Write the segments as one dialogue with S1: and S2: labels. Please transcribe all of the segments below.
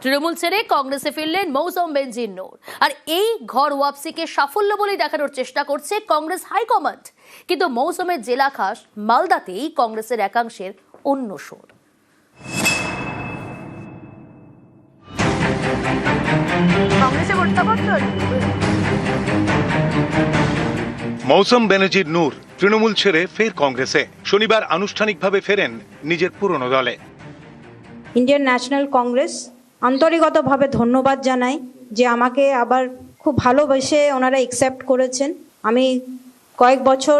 S1: তৃণমূল ছেড়ে কংগ্রেসে ফিরলেন মৌসম বেনজির নূর। আর এই ঘর ওয়াপসিকে সাফল্য বলে দেখানোর চেষ্টা করছে কংগ্রেস হাইকমান্ড। কিন্তু মৌসুমের জেলা খাস মালদাতেই কংগ্রেসের একাংশের অন্য সুর।
S2: মৌসম বেনজির নূর তৃণমূল ছেড়ে ফের কংগ্রেসে। শনিবার আনুষ্ঠানিকভাবে ফেরেন নিজের পুরনো দলে।
S3: ইন্ডিয়ান ন্যাশনাল কংগ্রেস আন্তরিকতাভাবে ধন্যবাদ জানাই যে আমাকে আবার খুব ভালোবেসে ওনারা অ্যাকসেপ্ট করেছেন। আমি কয়েক বছর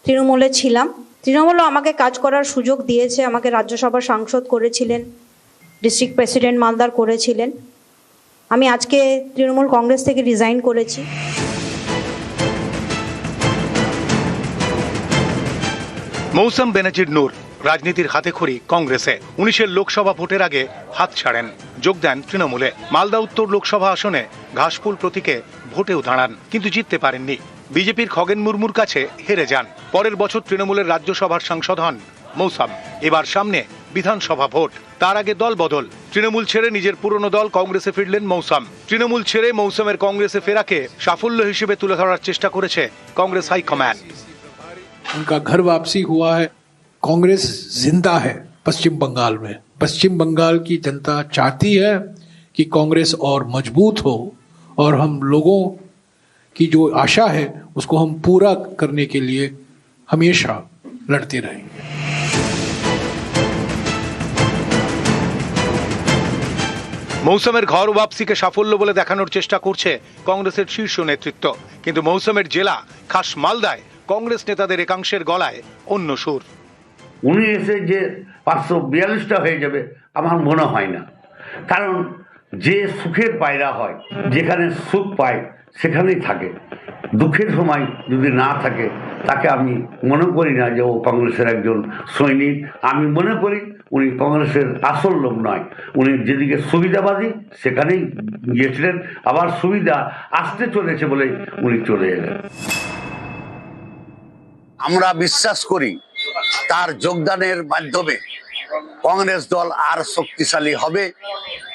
S3: তৃণমূলে ছিলাম, তৃণমূলও আমাকে কাজ করার সুযোগ দিয়েছে, আমাকে রাজ্যসভার সাংসদ করেছিলেন, ডিস্ট্রিক্ট প্রেসিডেন্ট মালদার করেছিলেন। আমি আজকে তৃণমূল কংগ্রেস থেকে রিজাইন করেছি।
S2: মৌসম বেনজির নূর রাজনীতির হাতেখড়ি কংগ্রেসে। 19-এর লোকসভা ভোটের আগে হাত ছাড়েন, যোগ দেন তৃণমূলে। মালদা উত্তর লোকসভা আসনে ঘাসফুল প্রতীকে ভোটেও দাঁড়ান, কিন্তু জিততে পারেননি। বিজেপির খগেন মুর্মুর কাছে হেরে যান। পরের বছর তৃণমূলের রাজ্যসভার সাংসদ হন মৌসম। এবার সামনে বিধানসভা ভোট, তার আগে দল বদল। তৃণমূল ছেড়ে নিজের পুরনো দল কংগ্রেসে ফিরলেন মৌসম। তৃণমূল ছেড়ে মৌসমের কংগ্রেসে ফেরাকে সাফল্য হিসেবে তুলে ধরার চেষ্টা করেছে কংগ্রেস হাইকমান্ড।
S4: उनका घर वापसी हुआ है। कांग्रेस जिंदा है पश्चिम बंगाल में। पश्चिम बंगाल की जनता चाहती है कि कांग्रेस और मजबूत हो और हम लोगों की जो आशा है उसको हम पूरा करने के लिए हमेशा लड़ते रहेंगे।
S2: মৌসুমের ঘর ওয়াপসিকে সাফল্য বলে দেখানোর চেষ্টা করছে কংগ্রেসের শীর্ষ নেতৃত্ব। কিন্তু মৌসুমের জেলা খাস মালদায় কংগ্রেস নেতাদের একাংশের গলায় অন্য সুর।
S5: উনি এসে যে 542টা হয়ে যাবে আমার মনে হয় না। কারণ যে সুখের পায়রা হয়, যেখানে সুখ পায় সেখানেই থাকে। দুঃখের সময় যদি না থাকে তাকে আমি মনে করি না যে ও কংগ্রেসের একজন সৈনিক। আমি মনে করি উনি কংগ্রেসের আসল লোক নয়। উনি যেদিকে সুবিধাবাদী সেখানেই গিয়েছিলেন, আবার সুবিধা আসতে চলেছে বলে উনি চলে এলেন।
S6: আমরা বিশ্বাস করি তার যোগদানের মাধ্যমে কংগ্রেস দল আর শক্তিশালী হবে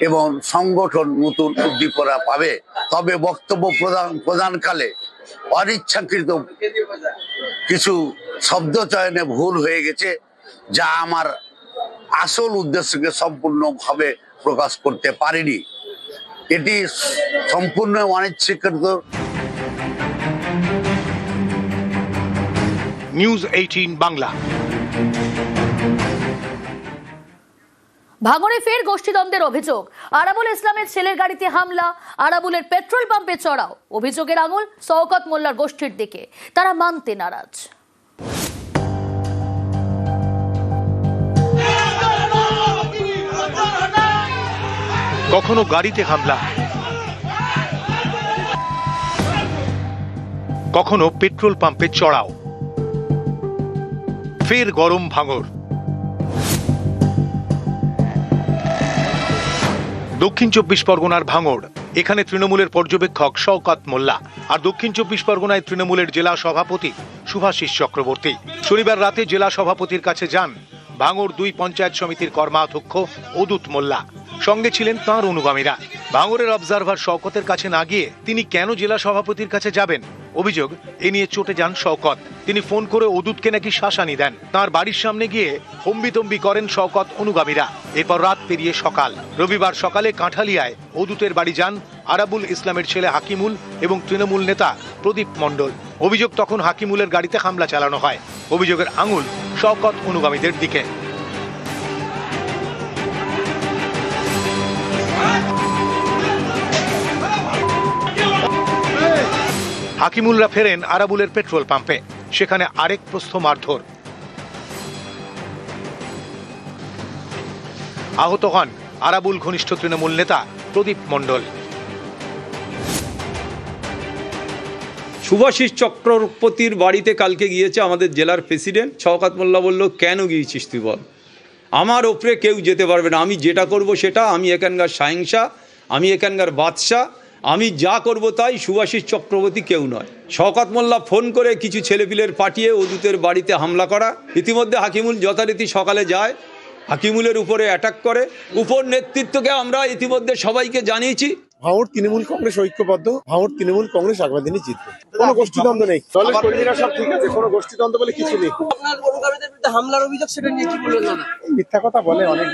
S6: এবং সংগঠন নতুন উদ্দীপনা পাবে। তবে বক্তব্য প্রদানকালে অনিচ্ছাকৃত কিছু শব্দ চয়নে ভুল হয়ে গেছে, যা আমার আসল উদ্দেশ্যকে সম্পূর্ণভাবে প্রকাশ করতে পারিনি। এটি সম্পূর্ণ অনিচ্ছাকৃত।
S2: নিউজ 18 বাংলা।
S1: ভাঙড়ে ফের গোষ্ঠীদ্বন্দ্বের অভিযোগ। আরাবুল ইসলামের ছেলের গাড়িতে হামলা, আরাবুলের পেট্রোল পাম্পে চড়াও। অভিযোগের আঙুল শওকত মোল্লার গোষ্ঠীর দিকে, তারা মানতে নারাজ।
S2: কখনো গাড়িতে হামলা, কখনো পেট্রোল পাম্পে চড়াও। ফের গরম ভাঙড়। দক্ষিণ 24 পরগনার ভাঙড়। এখানে তৃণমূলের পর্যবেক্ষক শওকত মোল্লা, আর দক্ষিণ 24 পরগনায় তৃণমূলের জেলা সভাপতি শুভাশিস চক্রবর্তী। শনিবার রাতে জেলা সভাপতির কাছে যান ভাঙড় 2 পঞ্চায়েত সমিতির কর্মাধ্যক্ষ অদূত মোল্লা। সঙ্গে ছিলেন তাঁর অনুগামীরা। ভাঙড়ের অবজারভার শওকতের কাছে না গিয়ে তিনি কেন জেলা সভাপতির কাছে যাবেন? অভিযোগ, এ নিয়ে চটে যান শওকত। তিনি ফোন করে অদূতকে নাকি শাসানি দেন। তাঁর বাড়ির সামনে গিয়ে হম্বিতম্বি করেন শওকত অনুগামীরা। এরপর রাত পেরিয়ে সকাল। রবিবার সকালে কাঁঠালিয়ায় অদূতের বাড়ি যান আরাবুল ইসলামের ছেলে হাকিমুল এবং তৃণমূল নেতা প্রদীপ মণ্ডল। অভিযোগ, তখন হাকিমুলের গাড়িতে হামলা চালানো হয়। অভিযোগের আঙুল শওকত অনুগামীদের দিকে। হাকিমুলরা ফেরেন আরাবুলের পেট্রোল পাম্পে। সেখানে আরেক প্রস্থ মারধর। আহত হন আরাবুল ঘনিষ্ঠ তৃণমূল নেতা প্রদীপ মণ্ডল।
S7: শুভাশিস চক্রবর্তীর বাড়িতে কালকে গিয়েছে আমাদের জেলার প্রেসিডেন্ট। শওকত মোল্লা বলল, কেন গিয়েছিস তুই বল? আমার ওপরে কেউ যেতে পারবে না, আমি যেটা করব সেটা, আমি এখানকার শাহিনশা, আমি এখানকার বাদশা, আমি যা করব তাই। শুভাশিস চক্রবর্তী কেউ নয়। শওকত মোল্লা ফোন করে কিছু ছেলেপিলের পাঠিয়ে অদূতের বাড়িতে হামলা করা। ইতিমধ্যে হাকিমুল যথারীতি সকালে যায়, হাকিমুলের উপরে অ্যাটাক করে। উপর নেতৃত্বকে আমরা ইতিমধ্যে সবাইকে জানিয়েছি।
S8: ভাঙড় তৃণমূল কংগ্রেস ঐক্যবদ্ধ, ভাঙড় তৃণমূল কংগ্রেস আগামী দিনে জিতবে। কোনো গোষ্ঠীদ্বন্দ্ব নেই, দলের কর্মীরা সব ঠিক আছে, কোনো গোষ্ঠীদ্বন্দ্ব বলে কিছু নেই।
S9: আপনার অনুগামীদের বিরুদ্ধে হামলার অভিযোগ, সেটা নিয়ে কি বললেন না?
S8: মিথ্যা কথা বলে অনেক।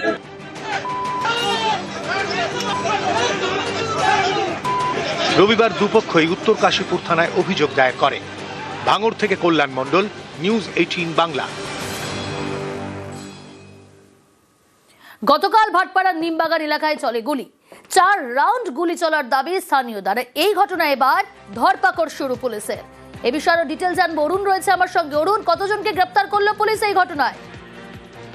S2: রবিবার দুপক্ষই উত্তর কাশীপুর থানায় অভিযোগ দায়ের করে। ভাঙড় থেকে কল্যাণ মণ্ডল, নিউজ 18 বাংলা।
S1: গতকাল ভাটপাড়ার নিমবাগান এলাকায় চলে গুলি। 4 রাউন্ড গুলি চলার দাবি স্থানীয়দের। এই ঘটনায় এবার ধরপাকড় শুরু পুলিশের। এ বিষয়ে আরো ডিটেল জানবো, অরুণ রয়েছে আমার সঙ্গে। অরুণ, কতজনকে গ্রেপ্তার করলো পুলিশ এই ঘটনায়?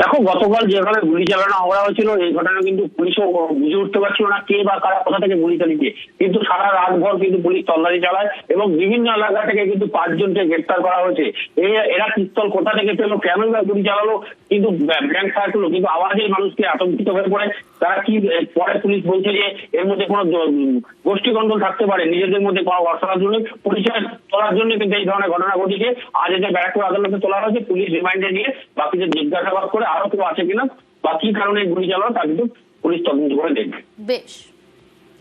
S10: দেখো, গতকাল যেভাবে গুলি চালানো হাওড়া হয়েছিল, এই ঘটনা কিন্তু পুলিশও বুঝে উঠতে পারছিল না কে বা কারা কোথা থেকে গুলি চালিয়েছে। কিন্তু সারা রাতভর কিন্তু পুলিশ তল্লাশি চালায় এবং বিভিন্ন এলাকা থেকে কিন্তু 5 জনকে গ্রেপ্তার করা হয়েছে। এরা পিস্তল কোথা থেকে পেলো, কেন বা গুলি চালালো, কিন্তু ব্ল্যাঙ্ক ফায়ার করলো, কিন্তু আওয়াজে মানুষকে আতঙ্কিত হয়ে পড়ে। তারা কি পরে পুলিশ বলছে যে এর মধ্যে কোনো গোষ্ঠী কন্দল থাকতে পারে, নিজেদের মধ্যে কোনো ঘটনার জন্য পরিচয় তোলার জন্য কিন্তু এই ধরনের ঘটনা ঘটেছে। আজ এটা ব্যারাকপুর আদালতে তোলা হয়েছে, পুলিশ রিমান্ডে নিয়ে বাকিদের জিজ্ঞাসাবাদ করে আরো কেউ আছে কিনা বা কি কারণে গুলি চালানো তা কিন্তু পুলিশ তদন্ত করে দেখবে।
S1: বেশ।